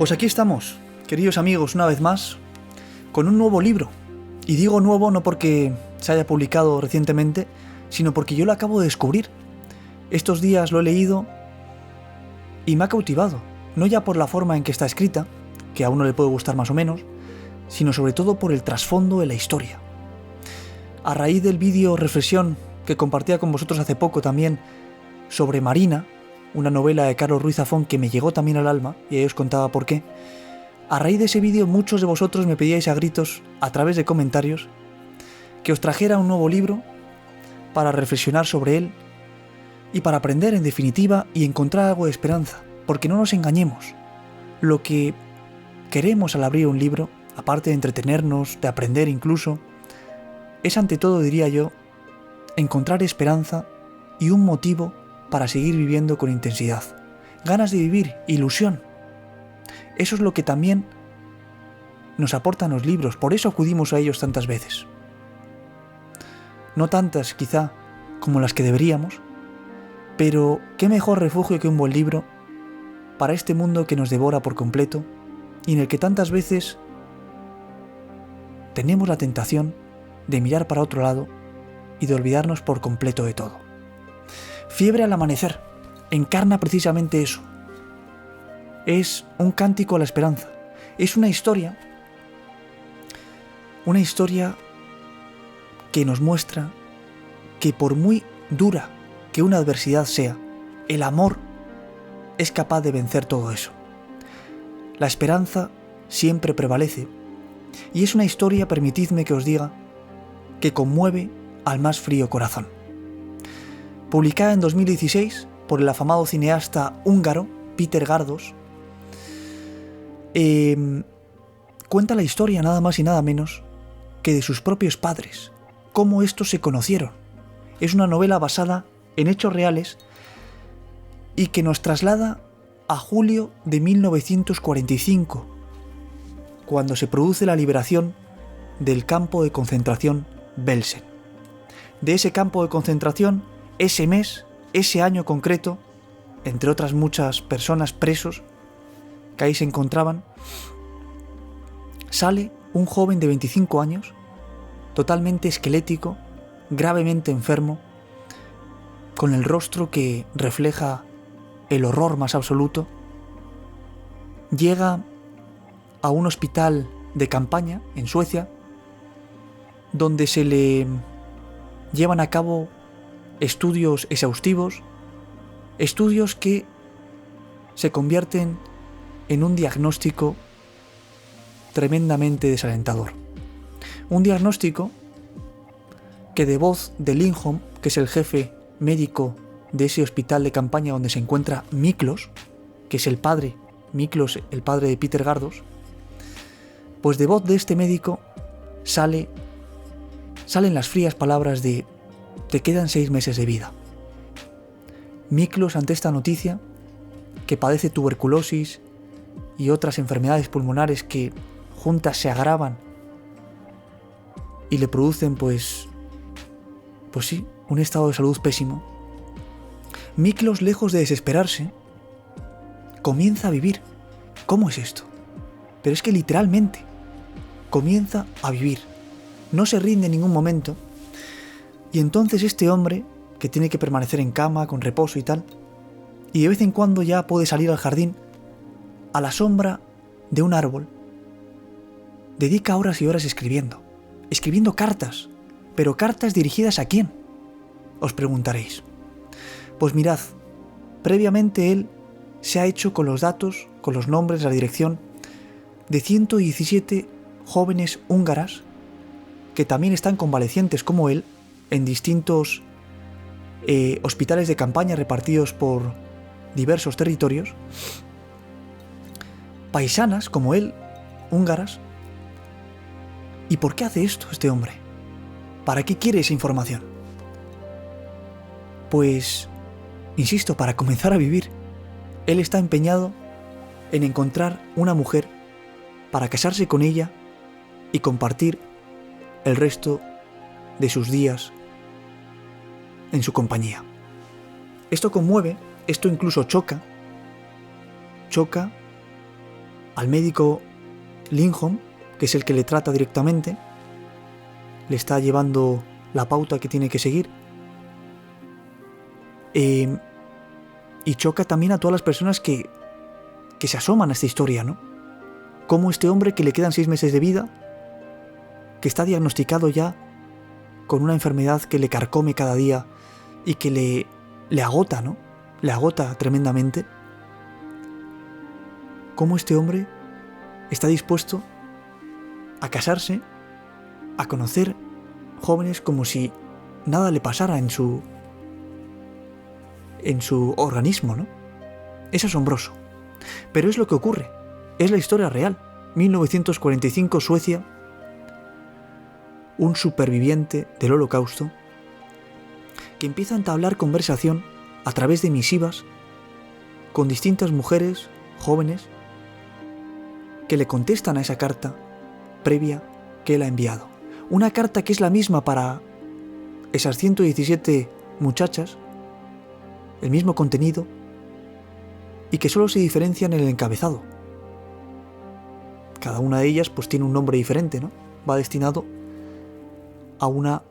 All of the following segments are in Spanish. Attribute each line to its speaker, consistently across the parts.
Speaker 1: Pues aquí estamos, queridos amigos, una vez más, con un nuevo libro. Y digo nuevo no porque se haya publicado recientemente, sino porque yo lo acabo de descubrir. Estos días lo he leído y me ha cautivado, no ya por la forma en que está escrita, que a uno le puede gustar más o menos, sino sobre todo por el trasfondo de la historia. A raíz del vídeo reflexión que compartía con vosotros hace poco también sobre Marina, una novela de Carlos Ruiz Zafón que me llegó también al alma, y ahí os contaba por qué. A raíz de ese vídeo muchos de vosotros me pedíais a gritos, a través de comentarios, que os trajera un nuevo libro para reflexionar sobre él y para aprender en definitiva y encontrar algo de esperanza, porque no nos engañemos. Lo que queremos al abrir un libro, aparte de entretenernos, de aprender incluso, es ante todo, diría yo, encontrar esperanza y un motivo para seguir viviendo con intensidad. Ganas de vivir, ilusión. Eso es lo que también nos aportan los libros, por eso acudimos a ellos tantas veces. No tantas, quizá, como las que deberíamos, pero qué mejor refugio que un buen libro para este mundo que nos devora por completo y en el que tantas veces tenemos la tentación de mirar para otro lado y de olvidarnos por completo de todo. Fiebre al amanecer encarna precisamente eso. Es un cántico a la esperanza. Es una historia que nos muestra que por muy dura que una adversidad sea, el amor es capaz de vencer todo eso. La esperanza siempre prevalece y es una historia, permitidme que os diga, que conmueve al más frío corazón. Publicada en 2016 por el afamado cineasta húngaro Péter Gardos, cuenta la historia nada más y nada menos que de sus propios padres, cómo estos se conocieron. Es una novela basada en hechos reales y que nos traslada a julio de 1945, cuando se produce la liberación del campo de concentración Belsen. De ese campo de concentración, ese mes, ese año concreto, entre otras muchas personas presos que ahí se encontraban, sale un joven de 25 años, totalmente esquelético, gravemente enfermo, con el rostro que refleja el horror más absoluto. Llega a un hospital de campaña en Suecia, donde se le llevan a cabo estudios exhaustivos, estudios que se convierten en un diagnóstico tremendamente desalentador. Un diagnóstico que, de voz de Lindholm, que es el jefe médico de ese hospital de campaña donde se encuentra Miklos, que es el padre de Péter Gardos, pues de voz de este médico salen las frías palabras de: te quedan 6 meses de vida. Miklos, ante esta noticia, que padece tuberculosis y otras enfermedades pulmonares que juntas se agravan y le producen pues sí, un estado de salud pésimo, Miklos, lejos de desesperarse, comienza a vivir. ¿Cómo es esto? Pero es que literalmente comienza a vivir. No se rinde en ningún momento. Y entonces este hombre, que tiene que permanecer en cama, con reposo y tal, y de vez en cuando ya puede salir al jardín, a la sombra de un árbol, dedica horas y horas escribiendo cartas. ¿Pero cartas dirigidas a quién?, os preguntaréis. Pues mirad, previamente él se ha hecho con los datos, con los nombres, la dirección de 117 jóvenes húngaras que también están convalecientes como él en distintos hospitales de campaña repartidos por diversos territorios, paisanas como él, húngaras. ¿Y por qué hace esto este hombre? ¿Para qué quiere esa información? Pues, insisto, para comenzar a vivir. Él está empeñado en encontrar una mujer para casarse con ella y compartir el resto de sus días en su compañía. Esto conmueve, esto incluso choca al médico Lindholm, que es el que le trata directamente, le está llevando la pauta que tiene que seguir. Y choca también a todas las personas que se asoman a esta historia, ¿no? Como este hombre que le quedan 6 meses de vida, que está diagnosticado ya con una enfermedad que le carcome cada día y que le agota, ¿no? Le agota tremendamente. Cómo este hombre está dispuesto a casarse, a conocer jóvenes como si nada le pasara en su organismo, ¿no? Es asombroso. Pero es lo que ocurre. Es la historia real. 1945, Suecia. Un superviviente del Holocausto que empieza a entablar conversación a través de misivas con distintas mujeres jóvenes que le contestan a esa carta previa que él ha enviado. Una carta que es la misma para esas 117 muchachas, el mismo contenido, y que solo se diferencian en el encabezado. Cada una de ellas pues tiene un nombre diferente, ¿no? Va destinado a una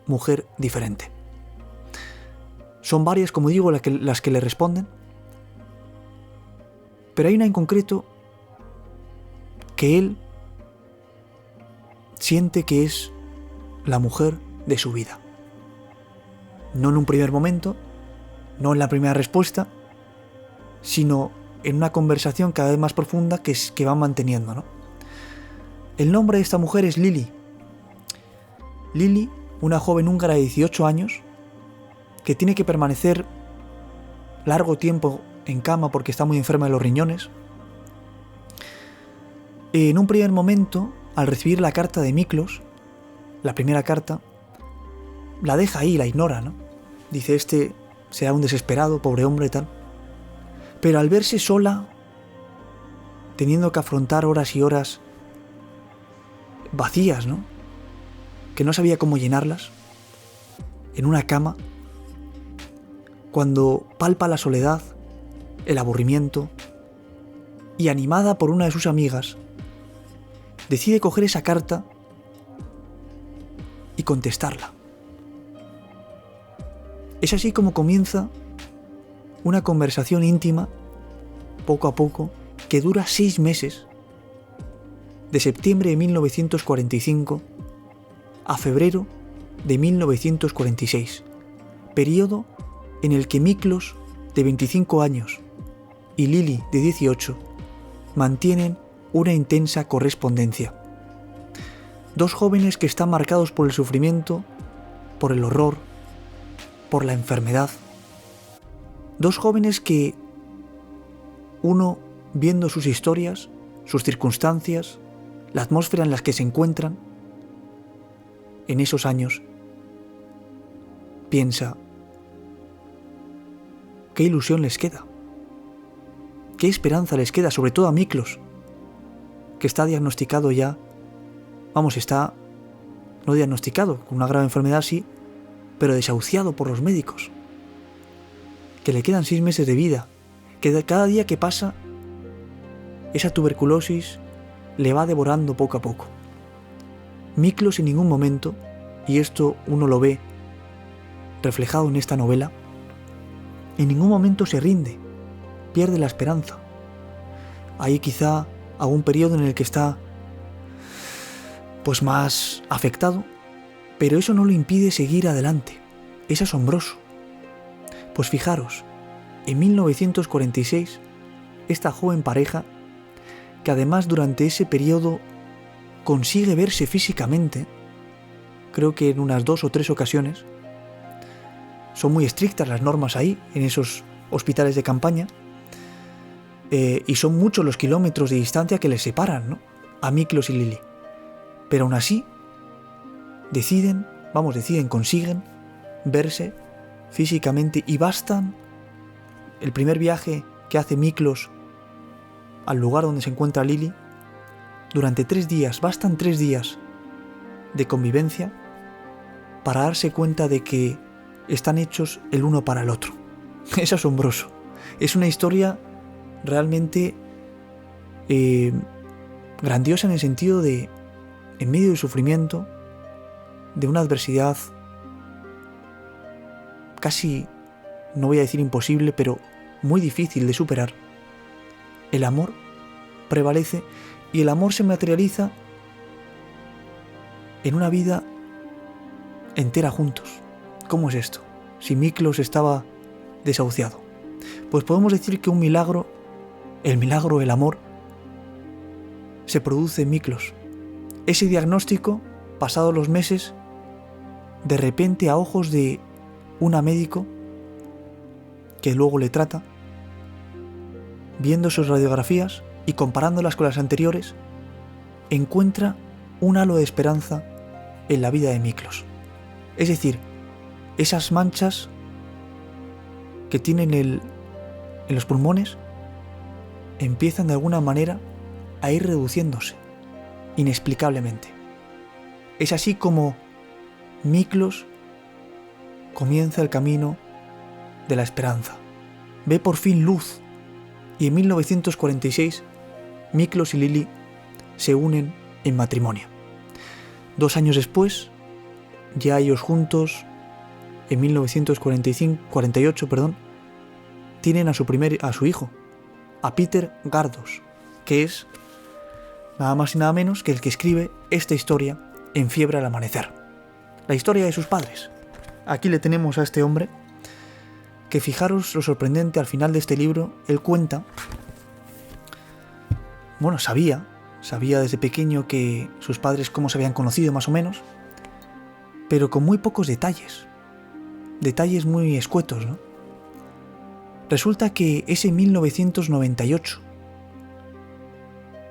Speaker 1: mujer diferente. Son varias, como digo, las que le responden, pero hay una en concreto que él siente que es la mujer de su vida. No en un primer momento, no en la primera respuesta, sino en una conversación cada vez más profunda que van manteniendo, ¿no? El nombre de esta mujer es Lili. Lili, una joven húngara de 18 años, que tiene que permanecer largo tiempo en cama porque está muy enferma de los riñones. En un primer momento, al recibir la carta de Miklos, la primera carta, la deja ahí, la ignora, ¿no? Dice, este será un desesperado, pobre hombre, tal. Pero al verse sola, teniendo que afrontar horas y horas vacías, ¿no? Que no sabía cómo llenarlas, en una cama, cuando palpa la soledad, el aburrimiento, y animada por una de sus amigas, decide coger esa carta y contestarla. Es así como comienza una conversación íntima, poco a poco, que dura 6 meses, de septiembre de 1945 a febrero de 1946, periodo en el que Miklos, de 25 años, y Lili, de 18, mantienen una intensa correspondencia. Dos jóvenes que están marcados por el sufrimiento, por el horror, por la enfermedad. Dos jóvenes que, uno viendo sus historias, sus circunstancias, la atmósfera en la que se encuentran, en esos años, piensa, ¿qué ilusión les queda? ¿Qué esperanza les queda? Sobre todo a Miklos, que está diagnosticado ya, está no diagnosticado, con una grave enfermedad sí, pero desahuciado por los médicos, que le quedan 6 meses de vida, que cada día que pasa, esa tuberculosis le va devorando poco a poco. Miklos en ningún momento, y esto uno lo ve reflejado en esta novela, en ningún momento se rinde, pierde la esperanza. Hay quizá algún periodo en el que está pues más afectado, pero eso no le impide seguir adelante. Es asombroso. Pues fijaros, en 1946, esta joven pareja, que además durante ese periodo consigue verse físicamente, creo que en unas 2 o 3 ocasiones, son muy estrictas las normas ahí, en esos hospitales de campaña, y son muchos los kilómetros de distancia que les separan, ¿no?, a Miklos y Lili. Pero aún así, consiguen verse físicamente, y bastan el primer viaje que hace Miklos al lugar donde se encuentra Lili, durante 3 días, bastan 3 días de convivencia para darse cuenta de que están hechos el uno para el otro. Es asombroso. Es una historia realmente grandiosa en el sentido de, en medio del sufrimiento, de una adversidad casi, no voy a decir imposible, pero muy difícil de superar, el amor prevalece y el amor se materializa en una vida entera juntos. ¿Cómo es esto? Si Miklos estaba desahuciado. Pues podemos decir que un milagro, el milagro del amor, se produce en Miklos. Ese diagnóstico, pasados los meses, de repente a ojos de una médico que luego le trata, viendo sus radiografías y comparándolas con las anteriores, encuentra un halo de esperanza en la vida de Miklos. Es decir, esas manchas que tienen en los pulmones empiezan de alguna manera a ir reduciéndose, inexplicablemente. Es así como Miklos comienza el camino de la esperanza. Ve por fin luz y en 1946 Miklos y Lili se unen en matrimonio. 2 años después, ya ellos juntos, en 1948, tienen a su hijo, a Peter Gardos, que es nada más y nada menos que el que escribe esta historia en Fiebre al amanecer. La historia de sus padres. Aquí le tenemos a este hombre, que fijaros lo sorprendente, al final de este libro, él cuenta, sabía desde pequeño que sus padres cómo se habían conocido más o menos, pero con muy pocos detalles muy escuetos, ¿no? Resulta que ese 1998,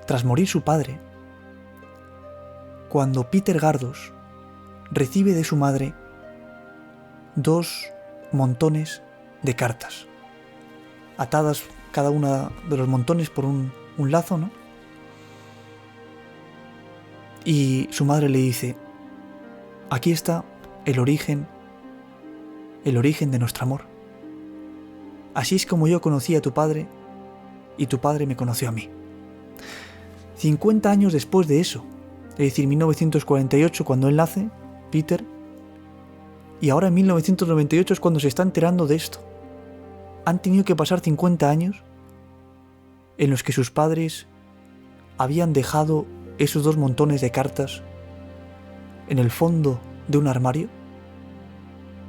Speaker 1: tras morir su padre, cuando Peter Gardos recibe de su madre 2 montones de cartas, atadas cada una de los montones por un lazo, ¿no? Y su madre le dice: aquí está el origen de nuestro amor. Así es como yo conocí a tu padre y tu padre me conoció a mí. 50 años después de eso, es decir, 1948 cuando él nace, Peter, y ahora en 1998 es cuando se está enterando de esto. Han tenido que pasar 50 años en los que sus padres habían dejado esos 2 montones de cartas en el fondo de un armario.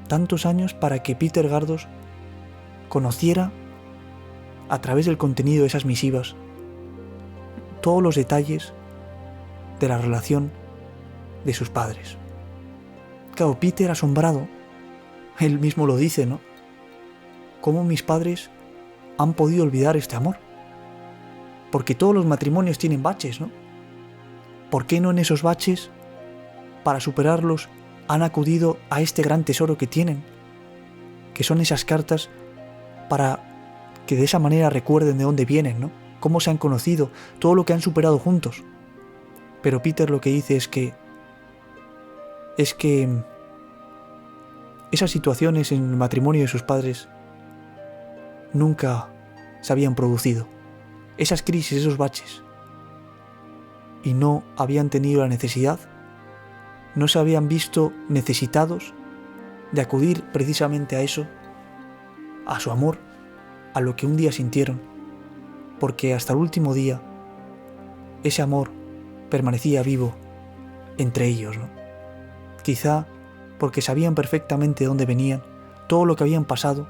Speaker 1: Tantos años para que Peter Gardos conociera, a través del contenido de esas misivas, todos los detalles de la relación de sus padres. Claro, Peter, asombrado, él mismo lo dice, ¿no? ¿Cómo mis padres han podido olvidar este amor? Porque todos los matrimonios tienen baches, ¿no? ¿Por qué no en esos baches, para superarlos, han acudido a este gran tesoro que tienen, que son esas cartas, para que de esa manera recuerden de dónde vienen, ¿no? Cómo se han conocido, todo lo que han superado juntos? Pero Peter lo que dice es que esas situaciones en el matrimonio de sus padres nunca se habían producido, esas crisis, esos baches, y no habían tenido la necesidad, no se habían visto necesitados de acudir precisamente a eso, a su amor, a lo que un día sintieron, porque hasta el último día ese amor permanecía vivo entre ellos, ¿no? Quizá porque sabían perfectamente de dónde venían, todo lo que habían pasado,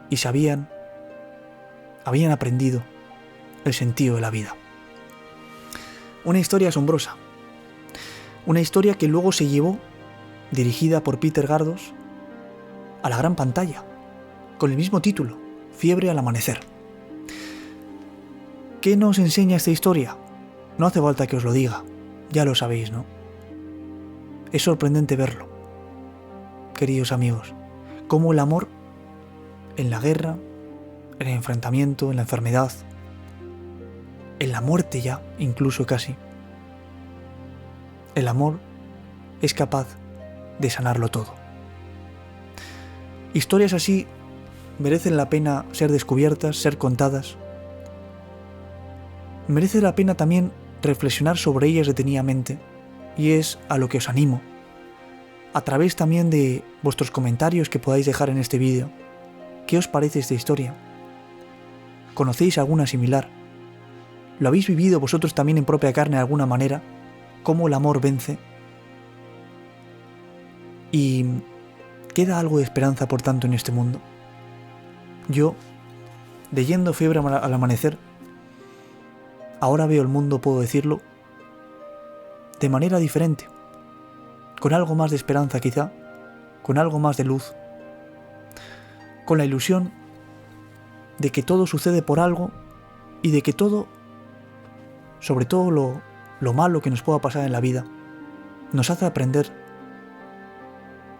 Speaker 1: y habían aprendido el sentido de la vida. Una historia asombrosa, una historia que luego se llevó, dirigida por Peter Gardos, a la gran pantalla, con el mismo título, Fiebre al amanecer. ¿Qué nos enseña esta historia? No hace falta que os lo diga, ya lo sabéis, ¿no? Es sorprendente verlo, queridos amigos, cómo el amor, en la guerra, en el enfrentamiento, en la enfermedad, en la muerte ya, incluso casi, el amor es capaz de sanarlo todo. Historias así merecen la pena ser descubiertas, ser contadas, merece la pena también reflexionar sobre ellas detenidamente, y es a lo que os animo, a través también de vuestros comentarios que podáis dejar en este vídeo. ¿Qué os parece esta historia? ¿Conocéis alguna similar? ¿Lo habéis vivido vosotros también en propia carne de alguna manera? ¿Cómo el amor vence? Y queda algo de esperanza, por tanto, en este mundo. Yo, leyendo Fiebre al amanecer, ahora veo el mundo, puedo decirlo, de manera diferente, con algo más de esperanza quizá, con algo más de luz, con la ilusión de que todo sucede por algo y de que todo, sobre todo lo malo que nos pueda pasar en la vida, nos hace aprender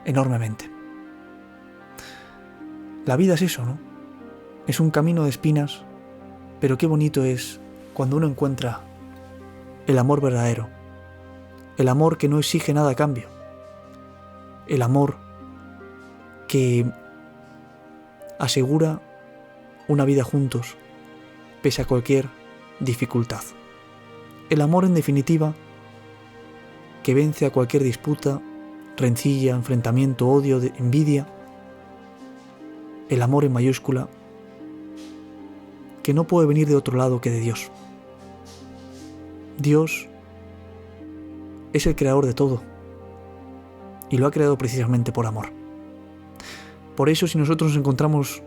Speaker 1: enormemente. La vida es eso, ¿no? Es un camino de espinas, pero qué bonito es cuando uno encuentra el amor verdadero, el amor que no exige nada a cambio, el amor que asegura una vida juntos, pese a cualquier dificultad. El amor, en definitiva, que vence a cualquier disputa, rencilla, enfrentamiento, odio, envidia. El amor en mayúscula, que no puede venir de otro lado que de Dios. Dios es el creador de todo, y lo ha creado precisamente por amor. Por eso, si nosotros nos encontramos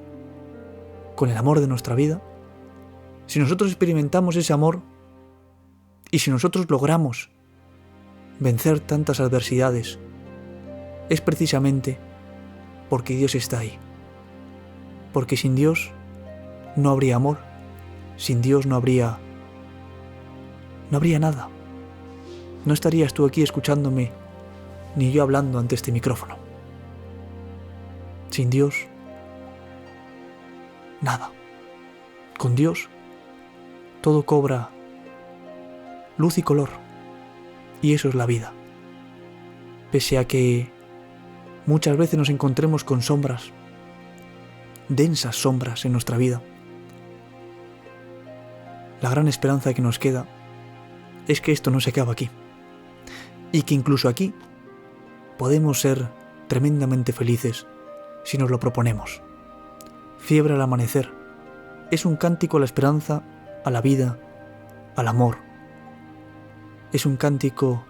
Speaker 1: con el amor de nuestra vida, si nosotros experimentamos ese amor, y si nosotros logramos vencer tantas adversidades, es precisamente porque Dios está ahí. Porque sin Dios no habría amor, sin Dios no habría nada. No estarías tú aquí escuchándome, ni yo hablando ante este micrófono. Sin Dios, nada. Con Dios, todo cobra luz y color, y eso es la vida. Pese a que muchas veces nos encontremos con sombras, densas sombras en nuestra vida, la gran esperanza que nos queda es que esto no se acaba aquí, y que incluso aquí podemos ser tremendamente felices si nos lo proponemos. Fiebre al amanecer es un cántico a la esperanza, a la vida, al amor. Es un cántico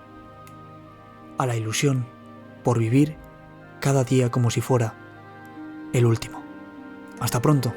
Speaker 1: a la ilusión por vivir cada día como si fuera el último. Hasta pronto.